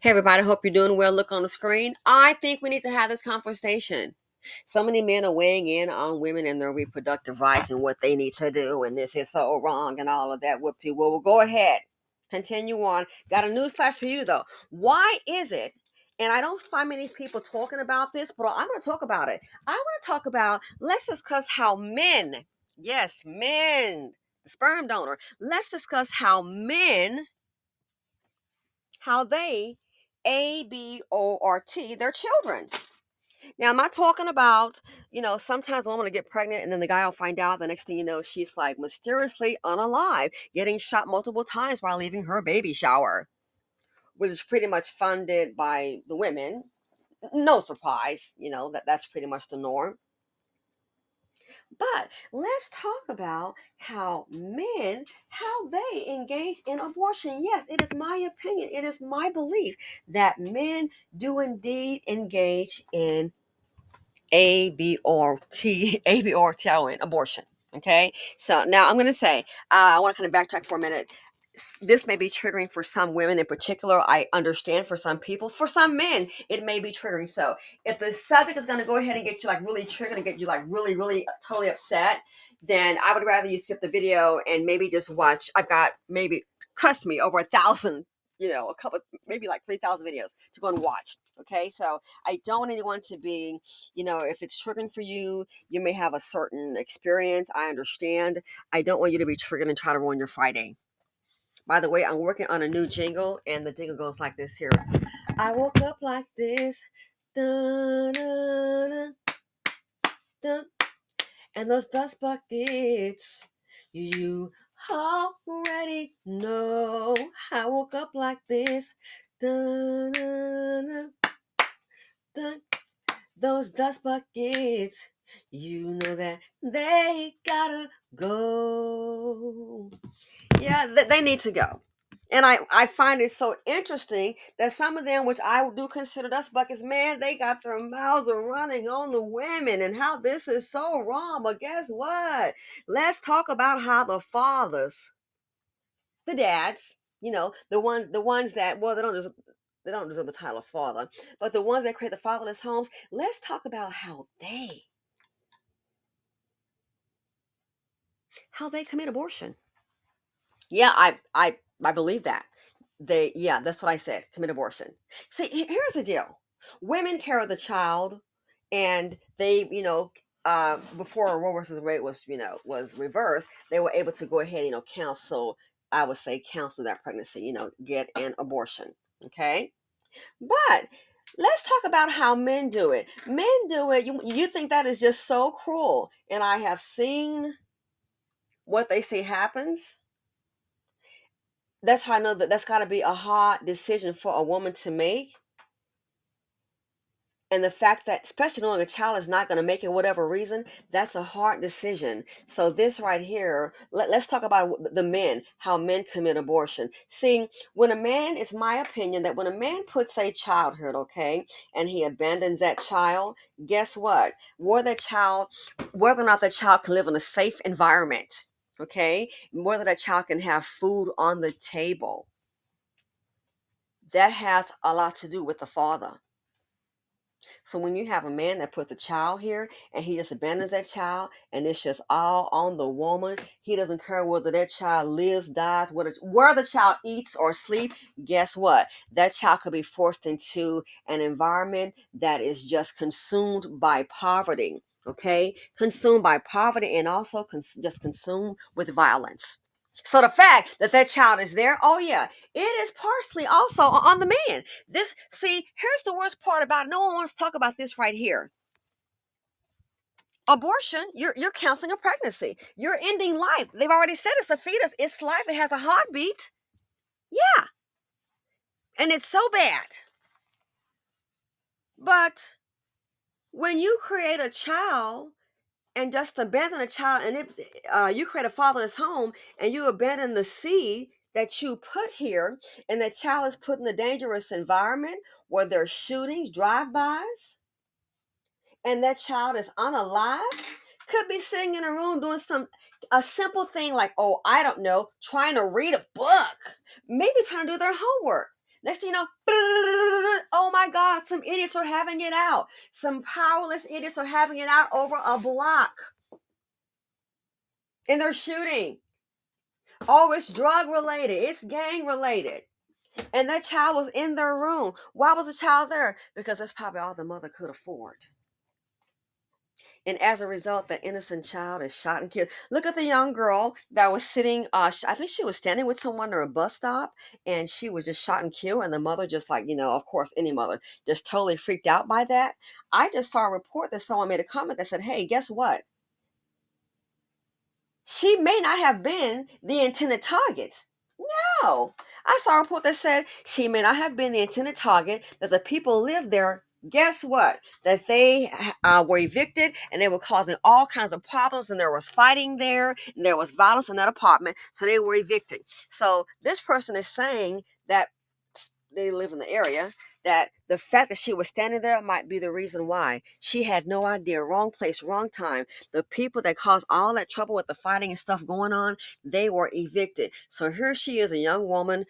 Hey, everybody, hope you're doing well. Look on the screen. I think we need to have this conversation. So many men are weighing in on women and their reproductive rights and what they need to do, and this is so wrong and all of that. Whoopsie. Well, we'll go ahead. Continue on. Got a news flash for you, though. Why is it? And I don't find many people talking about this, but I'm going to talk about it. I want to talk about, let's discuss how men, yes, men, the sperm donor, let's discuss how they abort their children. Now, I'm not talking about, sometimes a woman will get pregnant and then the guy will find out. The next thing you know, she's like mysteriously unalive, getting shot multiple times while leaving her baby shower, which is pretty much funded by the women. No surprise, that's pretty much the norm. But let's talk about how they engage in abortion. Yes, it is my opinion. It is my belief that men do indeed engage in ABORTION, abortion. Okay, so now I'm going to say, I want to kind of backtrack for a minute. This may be triggering for some women in particular. I understand for some people. For some men, it may be triggering. So if the subject is going to go ahead and get you like really triggered and get you like really, really totally upset, then I would rather you skip the video and maybe just watch. I've got maybe, trust me, over 1,000, a couple, maybe like 3,000 videos to go and watch. Okay, so I don't want anyone to be, if it's triggering for you, you may have a certain experience. I understand. I don't want you to be triggered and try to ruin your Friday. By the way, I'm working on a new jingle, and the jingle goes like this here. I woke up like this. Dun, dun, dun, dun, and those dust buckets, you already know. I woke up like this. Dun, dun, dun, dun. Those dust buckets, you know that they gotta go. Yeah, they need to go. And I find it so interesting that some of them, which I do consider dust buckets, man, they got their mouths are running on the women and how this is so wrong. But guess what? Let's talk about how the fathers, the dads, the ones that, well, they don't deserve the title of father, but the ones that create the fatherless homes, let's talk about how they commit abortion. Yeah, I believe that. Yeah, that's what I said, commit abortion. See, here's the deal. Women carry the child, and they, before Roe versus Wade was reversed, they were able to go ahead, counsel, I would say counsel that pregnancy, get an abortion. Okay? But let's talk about how men do it. Men do it. You think that is just so cruel. And I have seen what they say happens. That's how I know that that's got to be a hard decision for a woman to make. And the fact that, especially knowing a child is not going to make it, whatever reason, that's a hard decision. So this right here, let's talk about the men, how men commit abortion. See, when a man, it's my opinion that when a man puts a childhood, okay, and he abandons that child, guess what? Whether or not the child can live in a safe environment, okay, whether that child can have food on the table, that has a lot to do with the father. So when you have a man that puts a child here and he just abandons that child and it's just all on the woman, he doesn't care whether that child lives, dies, where the child eats or sleeps, guess what? That child could be forced into an environment that is just consumed by poverty, okay? Consumed by poverty and also just consumed with violence. So the fact that that child is there, oh yeah, it is partially also on the man. Here's the worst part about it. No one wants to talk about this right here. Abortion, you're counseling a pregnancy. You're ending life. They've already said it's a fetus. It's life. It has a heartbeat. Yeah, and it's so bad. But when you create a child and just abandon a child, and you create a fatherless home and you abandon the seed that you put here, and the child is put in a dangerous environment where there's shootings, drive-bys, and that child is unalive, could be sitting in a room doing a simple thing like, oh, I don't know, trying to read a book, maybe trying to do their homework. Next thing you know, oh my God, some idiots are having it out. Some powerless idiots are having it out over a block. And they're shooting. Oh, it's drug related. It's gang related. And that child was in their room. Why was the child there? Because that's probably all the mother could afford. And as a result, the innocent child is shot and killed. Look at the young girl that was sitting, I think she was standing with someone at a bus stop, and she was just shot and killed. And the mother just like, of course, any mother just totally freaked out by that. I just saw a report that someone made a comment that said, hey, guess what? She may not have been the intended target. No. I saw a report that said she may not have been the intended target, that the people lived there. Guess what? That they were evicted and they were causing all kinds of problems, and there was fighting there and there was violence in that apartment. So they were evicted. So this person is saying that they live in the area, that the fact that she was standing there might be the reason why. She had no idea. Wrong place, wrong time. The people that caused all that trouble with the fighting and stuff going on, they were evicted. So here she is, a young woman,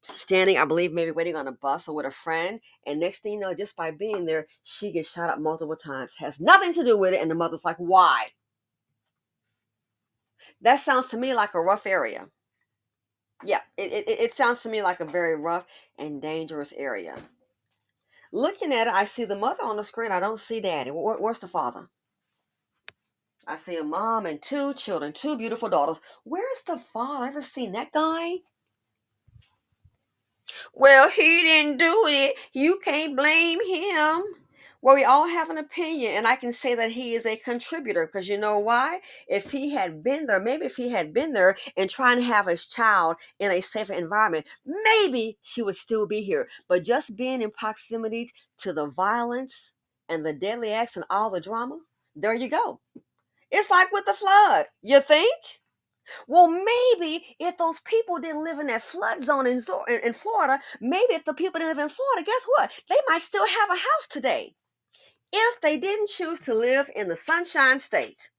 standing, I believe, maybe waiting on a bus or with a friend. And next thing you know, just by being there, she gets shot up multiple times. Has nothing to do with it. And the mother's like, why? That sounds to me like a rough area. Yeah, it sounds to me like a very rough and dangerous area. Looking at it, I see the mother on the screen. I don't see daddy. Where's the father? I see a mom and two children, two beautiful daughters. Where's the father? Ever seen that guy? Well, he didn't do it. You can't blame him. Well, we all have an opinion, and I can say that he is a contributor because you know why? If he had been there, maybe if he had been there and trying to have his child in a safer environment, maybe she would still be here. But just being in proximity to the violence and the deadly acts and all the drama, there you go. It's like with the flood. You think? Well, maybe if those people didn't live in that flood zone in Florida, maybe if the people didn't live in Florida, guess what? They might still have a house today. If they didn't choose to live in the Sunshine State,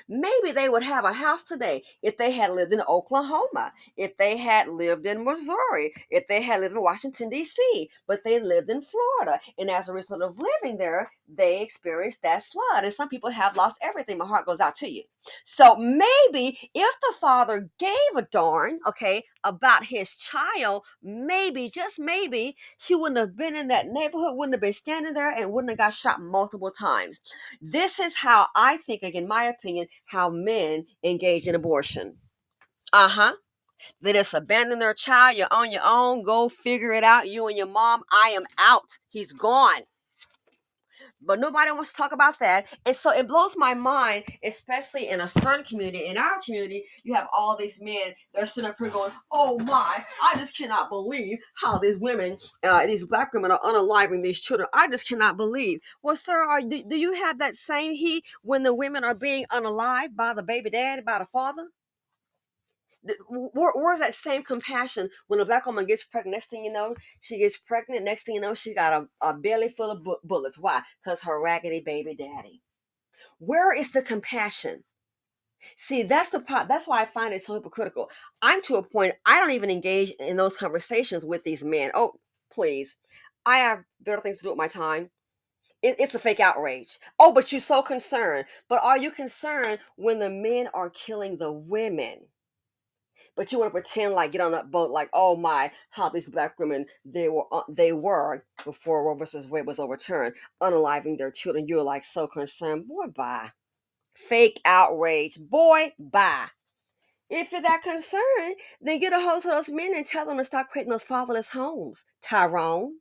maybe they would have a house today if they had lived in Oklahoma, if they had lived in Missouri, if they had lived in Washington, D.C., but they lived in Florida. And as a result of living there, they experienced that flood. And some people have lost everything. My heart goes out to you. So maybe if the father gave a darn, okay, about his child, maybe, just maybe, she wouldn't have been in that neighborhood, wouldn't have been standing there, and wouldn't have got shot multiple times. This is how I think, again, my opinion, how men engage in abortion. They just abandon their child. You're on your own. Go figure it out. You and your mom. I am out. He's gone. But nobody wants to talk about that. And so it blows my mind, especially in a certain community. In our community, you have all these men that are sitting up here going, oh my, I just cannot believe how these women, these black women are unaliving these children. I just cannot believe. Well, sir, do you have that same heat when the women are being unalived by the baby daddy, by the father? Where's that same compassion when a black woman gets pregnant? Next thing you know, she gets pregnant. Next thing you know, she got a belly full of bullets. Why? Because her raggedy baby daddy. Where is the compassion? See, that's the part. That's why I find it so hypocritical. I'm to a point, I don't even engage in those conversations with these men. Oh, please. I have better things to do with my time. It's a fake outrage. Oh, but you're so concerned. But are you concerned when the men are killing the women? But you want to pretend like get on that boat like, oh my, how these black women, they were before Roe versus Wade was overturned, unaliving their children. You're like so concerned. Boy, bye. Fake outrage. Boy, bye. If you're that concerned, then get a hold of those men and tell them to stop creating those fatherless homes. Tyrone,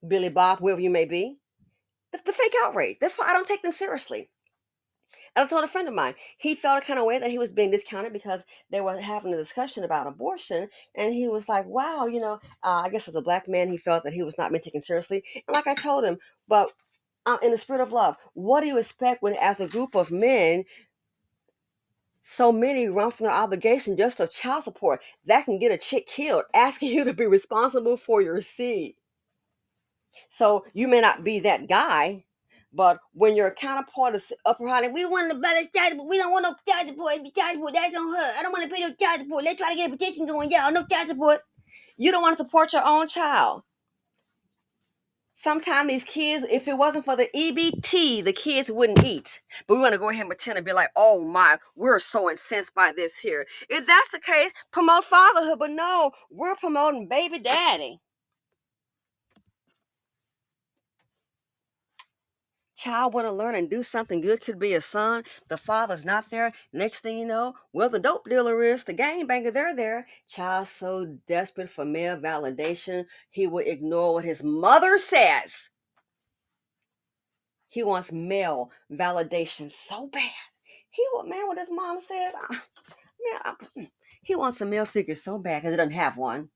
Billy Bob, whoever you may be. The fake outrage. That's why I don't take them seriously. I told a friend of mine, he felt a kind of way that he was being discounted because they were having a discussion about abortion. And he was like, wow, I guess as a black man, he felt that he was not being taken seriously. And like I told him, but in the spirit of love, what do you expect when, as a group of men, so many run from their obligation just of child support that can get a chick killed, asking you to be responsible for your seed? So you may not be that guy, but when your counterpart is upper high, we want to balance child support. We don't want no child support. Child support, that's on her. I don't want to pay no child support. Let's try to get a petition going. Yeah, no child support. You don't want to support your own child. Sometimes these kids, if it wasn't for the EBT, the kids wouldn't eat. But we want to go ahead and pretend and be like, oh my, we're so incensed by this here. If that's the case, promote fatherhood. But no, we're promoting baby daddy. Child want to learn and do something good, could be a son. The father's not there. Next thing you know, well, the dope dealer is, the game banker, they're there. Child so desperate for male validation, he will ignore what his mother says. He wants male validation so bad. He will, man, what his mom says, he wants a male figure so bad because he doesn't have one.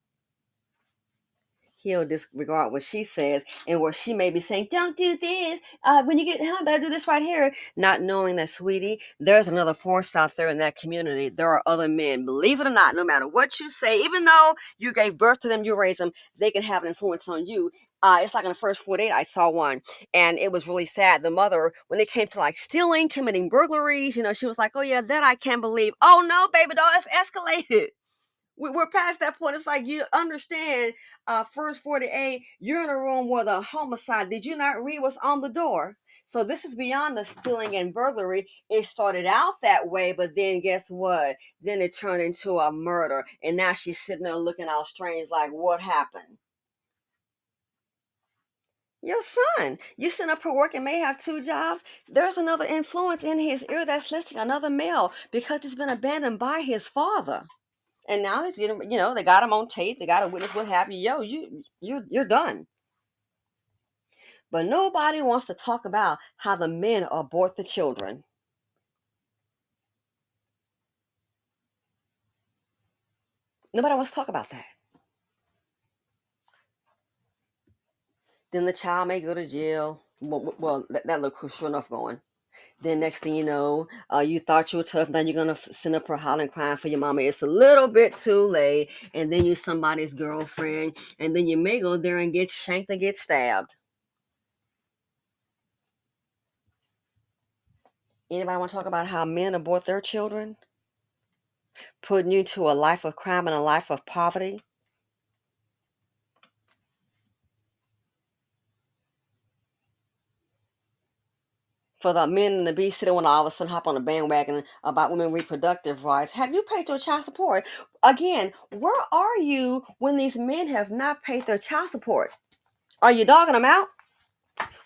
He'll disregard what she says and where she may be saying, don't do this. When you get home, better do this right here. Not knowing that, sweetie, there's another force out there in that community. There are other men. Believe it or not, no matter what you say, even though you gave birth to them, you raised them, they can have an influence on you. It's like in the first 48, I saw one, and it was really sad. The mother, when it came to like stealing, committing burglaries, she was like, oh yeah, that I can't believe. Oh no, baby doll, it's escalated. We're past that point. It's like, you understand, first 48, you're in a room with a homicide. Did you not read what's on the door? So this is beyond the stealing and burglary. It started out that way, but then guess what? Then it turned into a murder. And now she's sitting there looking all strange like, what happened? Your son, you sitting up for work and may have two jobs. There's another influence in his ear that's listening, another male, because he's been abandoned by his father. And now he's getting, they got him on tape. They got a witness, what have you. Yo, you're done. But nobody wants to talk about how the men abort the children. Nobody wants to talk about that. Then the child may go to jail. Well, that look sure enough going. Then next thing you know, you thought you were tough. Now you're gonna send up her hollering, crying for your mama. It's a little bit too late, and then you're somebody's girlfriend, and then you may go there and get shanked and get stabbed. Anybody want to talk about how men abort their children, putting you to a life of crime and a life of poverty? For the men and the beast that want to all of a sudden hop on the bandwagon about women reproductive rights, have you paid your child support? Again, where are you when these men have not paid their child support? Are you dogging them out?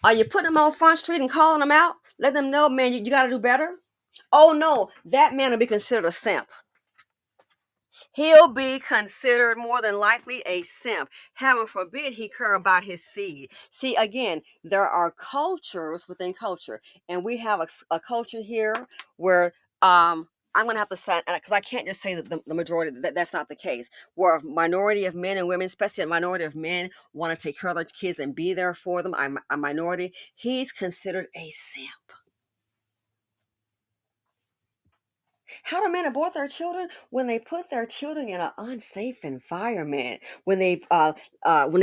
Are you putting them on Front Street and calling them out? Let them know, man, you got to do better. Oh no, that man will be considered a simp. He'll be considered more than likely a simp. Heaven forbid he care about his seed. See, again, there are cultures within culture, and we have a culture here where I'm gonna have to say, because I can't just say that the majority, that's not the case. Where a minority of men and women, especially a minority of men, want to take care of their kids and be there for them. I'm a minority. He's considered a simp. How do men abort their children? When they put their children in an unsafe environment, when they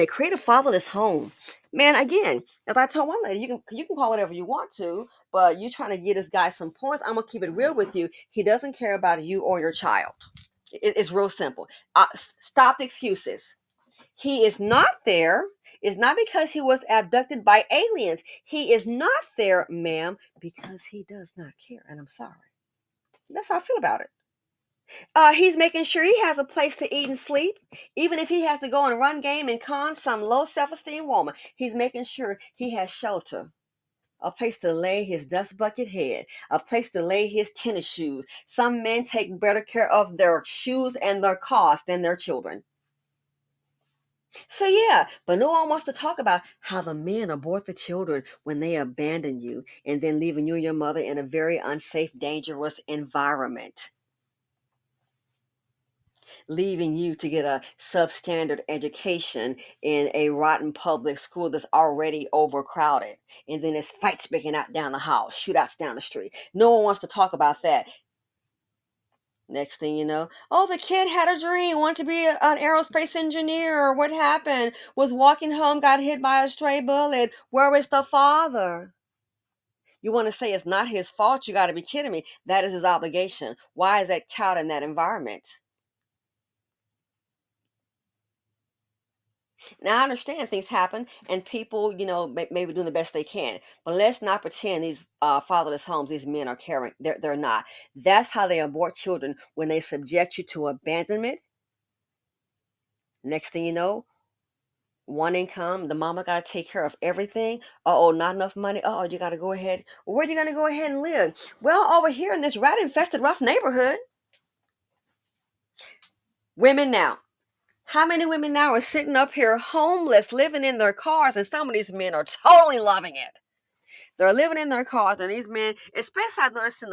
create a fatherless home. Man, again, as I told one lady, you can call whatever you want to, but you trying to get this guy some points. I'm gonna keep it real with you. He doesn't care about you or your child. It's real simple. Stop the excuses. He is not there. It's not because he was abducted by aliens. He is not there, ma'am, because he does not care. And I'm sorry. That's how I feel about it. He's making sure he has a place to eat and sleep, even if he has to go and run game and con some low self-esteem woman. He's making sure he has shelter, a place to lay his dust bucket head, a place to lay his tennis shoes. Some men take better care of their shoes and their cars than their children. So yeah, but no one wants to talk about how the men abort the children when they abandon you and then leaving you and your mother in a very unsafe, dangerous environment, leaving you to get a substandard education in a rotten public school that's already overcrowded. And then there's fights breaking out down the hall, shootouts down the street. No one wants to talk about that. Next thing you know, oh, the kid had a dream, wanted to be an aerospace engineer. What happened? Was walking home, got hit by a stray bullet. Where was the father? You want to say it's not his fault? You got to be kidding me. That is his obligation. Why is that child in that environment? Now I understand things happen, and people, maybe doing the best they can. But let's not pretend these fatherless homes, these men are caring. They're not. That's how they abort children when they subject you to abandonment. Next thing you know, one income, the mama got to take care of everything. Oh, not enough money. Oh, you got to go ahead. Where are you going to go ahead and live? Well, over here in this rat infested, rough neighborhood. Women now. How many women now are sitting up here homeless, living in their cars, and some of these men are totally loving it. They're living in their cars, and these men, especially I noticed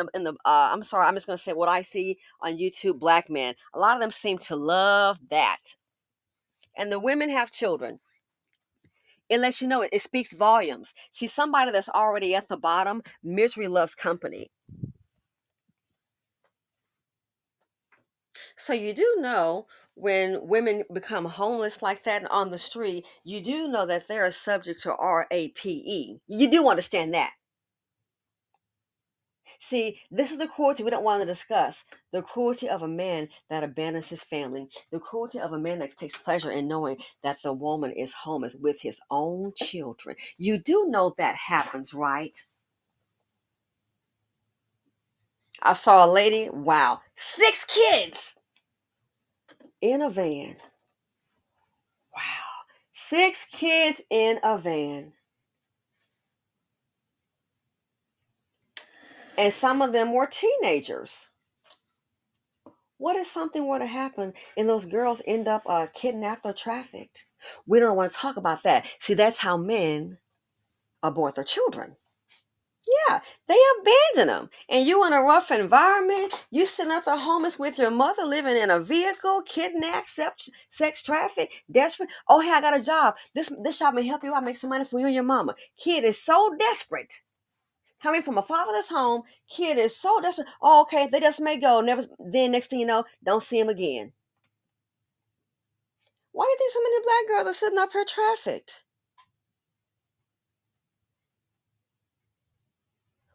I'm sorry, I'm just gonna say what I see on YouTube, black men. A lot of them seem to love that. And the women have children. It lets you know it speaks volumes. See, somebody that's already at the bottom, misery loves company. So you do know when women become homeless like that on the street, you do know that they're subject to RAPE. You do understand that. See, this is the cruelty we don't want to discuss. The cruelty of a man that abandons his family. The cruelty of a man that takes pleasure in knowing that the woman is homeless with his own children. You do know that happens, right? I saw a lady, wow, 6 kids in a van. Wow, 6 kids in a van. And some of them were teenagers. What if something were to happen and those girls end up kidnapped or trafficked? We don't want to talk about that. See, that's how men abort their children. Yeah, they abandon them. And you in a rough environment, you sitting up there homeless with your mother, living in a vehicle, kidnapped, sex trafficked, desperate. Oh, hey, I got a job. This job may help you out, make some money for you and your mama. Kid is so desperate. Coming from a fatherless home, kid is so desperate. Oh, okay, they just may go. Never. Then next thing you know, don't see him again. Why do you think so many black girls are sitting up here trafficked?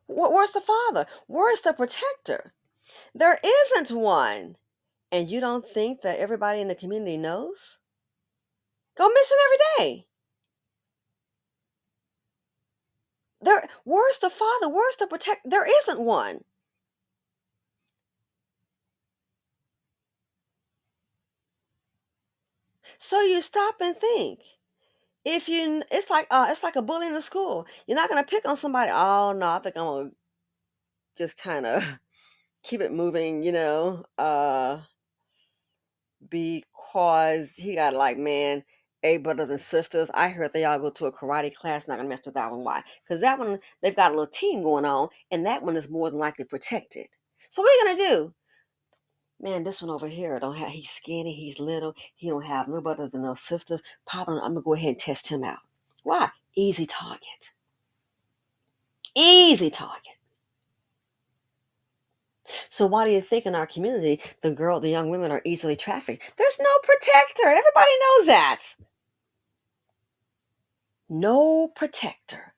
Where's the father? Where's the protector? There isn't one. And you don't think that everybody in the community knows? Go missing every day. Where's the father? Where's the protector? There isn't one. So you stop and think. It's like a bully in the school. You're not gonna pick on somebody. Oh no, I think I'm gonna just kind of keep it moving, because he got like, man, 8 brothers and sisters. I heard they all go to a karate class. Not gonna mess with that one. Why? Because that one they've got a little team going on, and that one is more than likely protected. So what are you gonna do? Man, this one over here don't have. He's skinny. He's little. He don't have no brothers and no sisters. Papa, I'm gonna go ahead and test him out. Why? Easy target. Easy target. So why do you think in our community the young women are easily trafficked? There's no protector. Everybody knows that. No protector.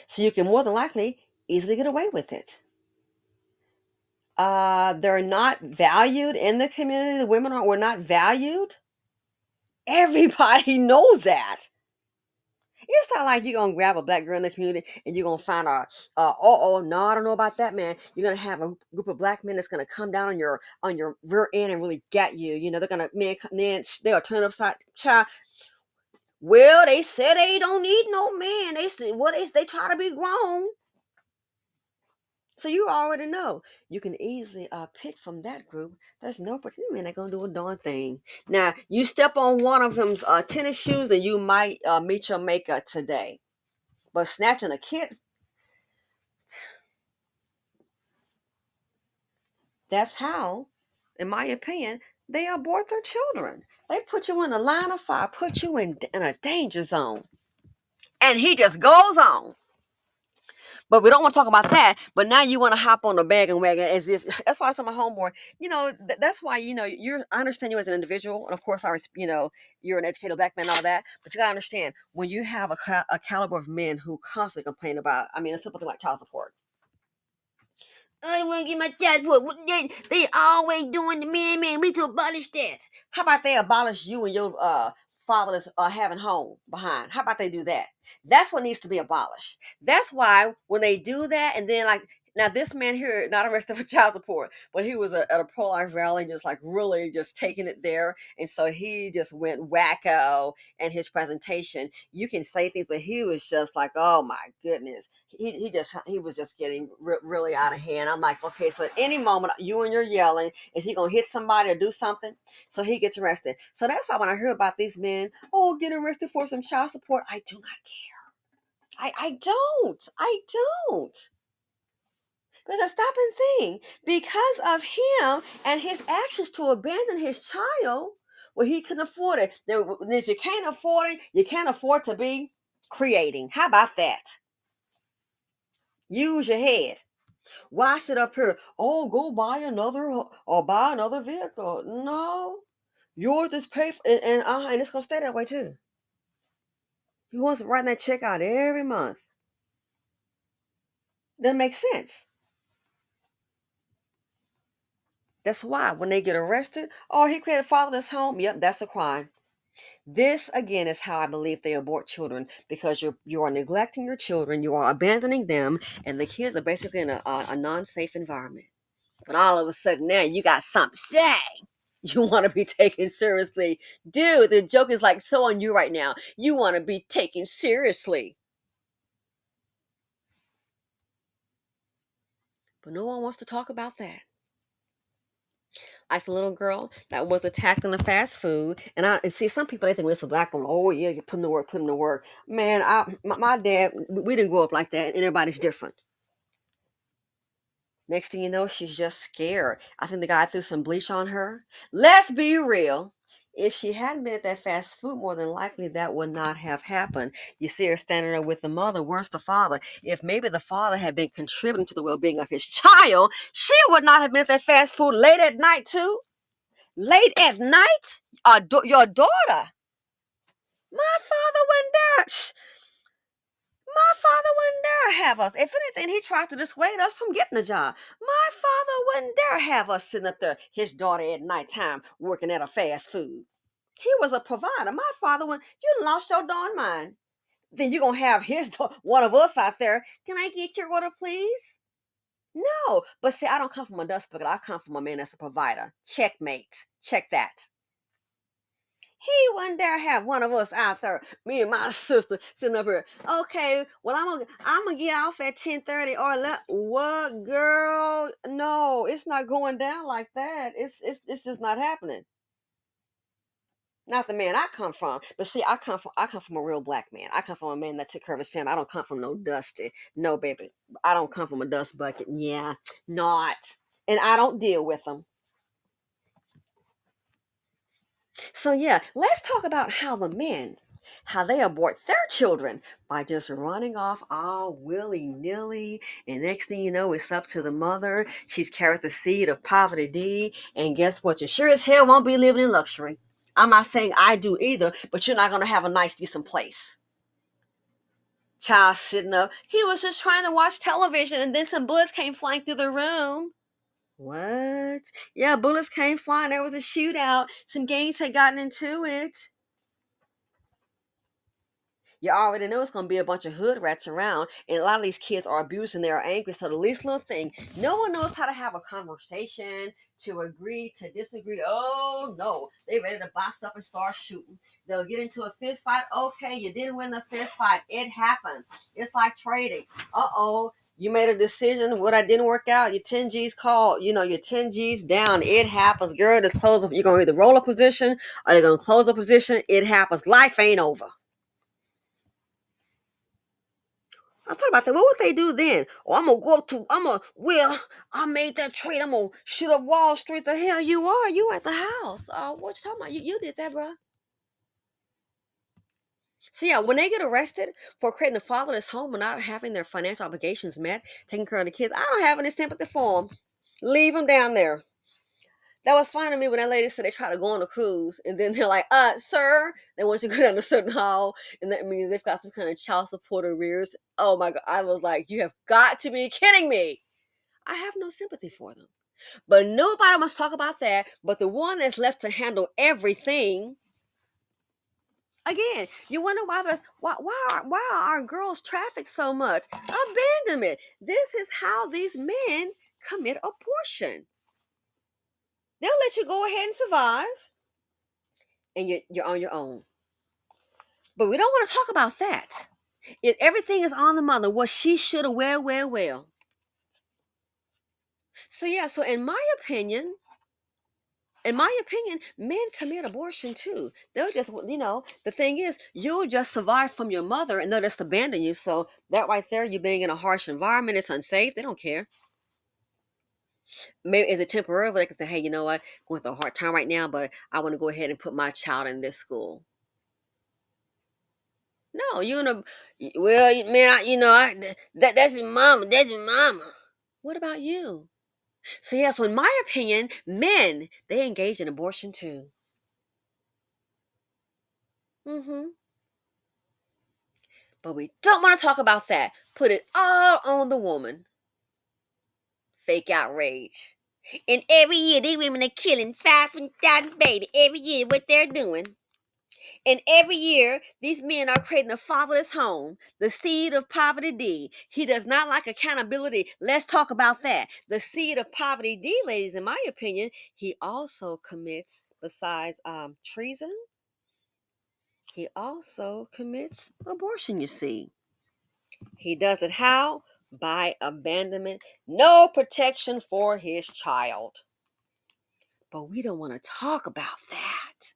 So you can more than likely easily get away with it. They're not valued in the community. The women were not valued. Everybody knows that. It's not like you're gonna grab a black girl in the community and you're gonna find no, I don't know about that, man. You're gonna have a group of black men that's gonna come down on your rear end and really get you. They're gonna they'll turn upside child. Well, they said they don't need no man. They said they try to be grown. So you already know you can easily pick from that group. There's no particular man that gonna do a darn thing. Now you step on one of them's tennis shoes, and you might meet your maker today. But snatching a kid, that's how, in my opinion, they abort their children. They put you in a line of fire, put you in a danger zone, and he just goes on. But we don't want to talk about that. But now you want to hop on the bandwagon as if that's why I told my homeboy. That's why I understand you as an individual, and of course you're an educated black man, and all that. But you gotta understand when you have a caliber of men who constantly complain about. I mean, a simple thing like child support. I want to get my child support. They always doing the man. We to abolish that. How about they abolish you and your fatherless having home behind. How about they do that? That's what needs to be abolished. That's why when they do that, and then like now this man here not arrested for child support, but he was at a pro-life rally, just like really just taking it there, and so he just went wacko in his presentation. You can say things, but he was just like, oh my goodness, he was just getting really out of hand. I'm like, okay, so at any moment you and you're yelling, is he gonna hit somebody or do something? So he gets arrested. So that's why when I hear about these men, oh, getting arrested for some child support, I do not care. I don't. I don't. Because stop and think, because of him and his actions to abandon his child, well, he couldn't afford it. Then if you can't afford it, you can't afford to be creating. How about that? Use your head. Why sit up here? Oh, go buy another or buy another vehicle. No, yours is paid for, and it's gonna stay that way too. He wants to write that check out every month. Doesn't make sense. That's why when they get arrested, oh, he created a fatherless home. Yep, that's a crime. This again is how I believe they abort children, because you are neglecting your children, you are abandoning them, and the kids are basically in a non-safe environment. But all of a sudden now you got something to say. You want to be taken seriously. Dude, the joke is like so on you right now. You want to be taken seriously. But no one wants to talk about that. Like the little girl that was attacked in the fast food. And I see some people, they think it's a black woman. Oh, yeah, you put in the work, put in the work. Man, my dad, we didn't grow up like that. And everybody's different. Next thing you know, she's just scared. I think the guy threw some bleach on her. Let's be real. If she hadn't been at that fast food, more than likely that would not have happened. You see her standing there with the mother. Where's the father? If maybe the father had been contributing to the well-being of his child, she would not have been at that fast food late at night too. Late at night? Your daughter. My father wouldn't dare. My father wouldn't dare have us. If anything, he tried to dissuade us from getting the job. My father wouldn't dare have us sitting up there, his daughter at nighttime, working at a fast food. He was a provider. My father, when you lost your darn mind, then you're going to have one of us out there. Can I get your order, please? No. But see, I don't come from a dust bucket. I come from a man that's a provider. Checkmate. Check that. He wouldn't dare have one of us out there, me and my sister, sitting up here. Okay, well I'm gonna get off at 10:30 or what, girl? No, it's not going down like that. It's just not happening. Not the man I come from, but see, I come from a real black man. I come from a man that took care of his family. I don't come from no dusty, no baby. I don't come from a dust bucket. Yeah, not, and I don't deal with them. So yeah, let's talk about how the men, how they abort their children by just running off all willy-nilly. And next thing you know, it's up to the mother. She's carried the seed of poverty D. And guess what? You sure as hell won't be living in luxury. I'm not saying I do either, but you're not gonna have a nice, decent place. Child sitting up. He was just trying to watch television, and then some bullets came flying through the room. What? Yeah, bullets came flying. There was a shootout. Some gangs had gotten into it. You already know it's going to be a bunch of hood rats around, and a lot of these kids are abused and they are angry. So the least little thing, no one knows how to have a conversation, to agree, to disagree. Oh no, they ready to box up and start shooting. They'll get into a fist fight. Okay, you didn't win the fist fight. It happens. It's like trading. Uh-oh. You made a decision. What I didn't work out. Your 10 G's called. Your 10 G's down. It happens. Girl, just close up. You're going to either roll a position or they're going to close a position. It happens. Life ain't over. I thought about that. What would they do then? Oh, I made that trade. I'm going to shoot up Wall Street. The hell you are? You at the house. What you talking about? You did that, bro. So yeah, when they get arrested for creating a fatherless home and not having their financial obligations met, taking care of the kids, I don't have any sympathy for them. Leave them down there. That was fine to me when that lady said they try to go on a cruise and then they're like, sir, they want you to go down a certain hall, and that means they've got some kind of child support arrears. Oh my God. I was like, you have got to be kidding me. I have no sympathy for them. But nobody must talk about that. But the one that's left to handle everything, Again, you wonder why are our girls trafficked so much? Abandonment. This is how these men commit abortion. They'll let you go ahead and survive, and you're on your own. But we don't want to talk about that. Everything is on the mother. What she should have, well. So yeah, so in my opinion, men commit abortion too. They'll just, the thing is, you'll just survive from your mother and they'll just abandon you. So that right there, you being in a harsh environment, it's unsafe. They don't care. Maybe is it temporary? But they can say, hey, you know what? I'm going through a hard time right now, but I want to go ahead and put my child in this school. No, you in a, well, man, that's his mama. That's his mama. What about you? So yeah, so in my opinion, men, they engage in abortion too. Mm-hmm. But we don't want to talk about that. Put it all on the woman. Fake outrage. And every year, these women are killing 5,000 babies. Every year, what they're doing. And every year, these men are creating a fatherless home, the seed of poverty D. He does not like accountability. Let's talk about that. The seed of poverty D, ladies, in my opinion, he also commits, besides treason, he also commits abortion, you see. He does it how? By abandonment. No protection for his child. But we don't want to talk about that.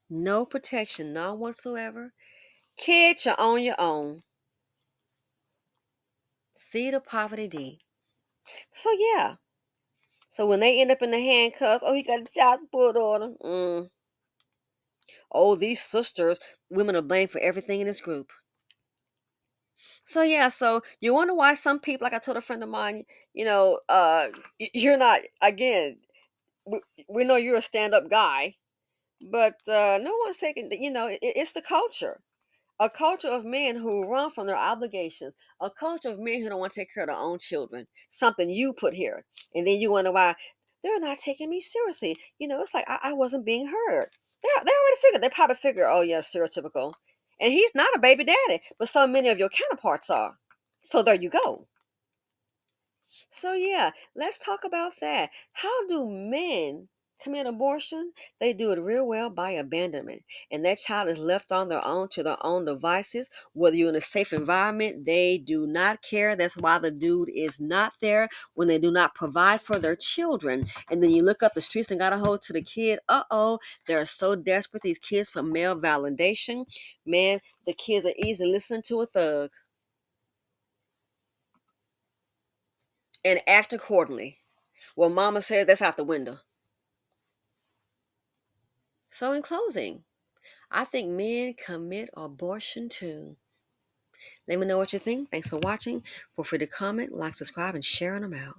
No protection, none whatsoever. Kids, you're on your own. Seed of poverty D. So yeah. So when they end up in the handcuffs, oh, he got a child support order. Oh, these sisters, women are blamed for everything in this group. So yeah, so you wonder why some people, like I told a friend of mine, you're not, again, we, we know you're a stand-up guy, but no one's taking, it's the culture. A culture of men who run from their obligations. A culture of men who don't want to take care of their own children. Something you put here. And then you wonder why they're not taking me seriously. It's like I wasn't being heard. They already figured. They probably figure, oh, yeah, stereotypical. And he's not a baby daddy, but so many of your counterparts are. So there you go. So yeah, let's talk about that. How do men commit abortion? They do it real well by abandonment. And that child is left on their own to their own devices. Whether you're in a safe environment, they do not care. That's why the dude is not there when they do not provide for their children. And then you look up the streets and got a hold to the kid. Uh-oh, they're so desperate, these kids, for male validation. Man, the kids are easy listening to a thug and act accordingly. Well, mama said that's out the window. So, in closing, I think men commit abortion too. Let me know what you think. Thanks for watching. Feel free to comment, like, subscribe, and share on them out.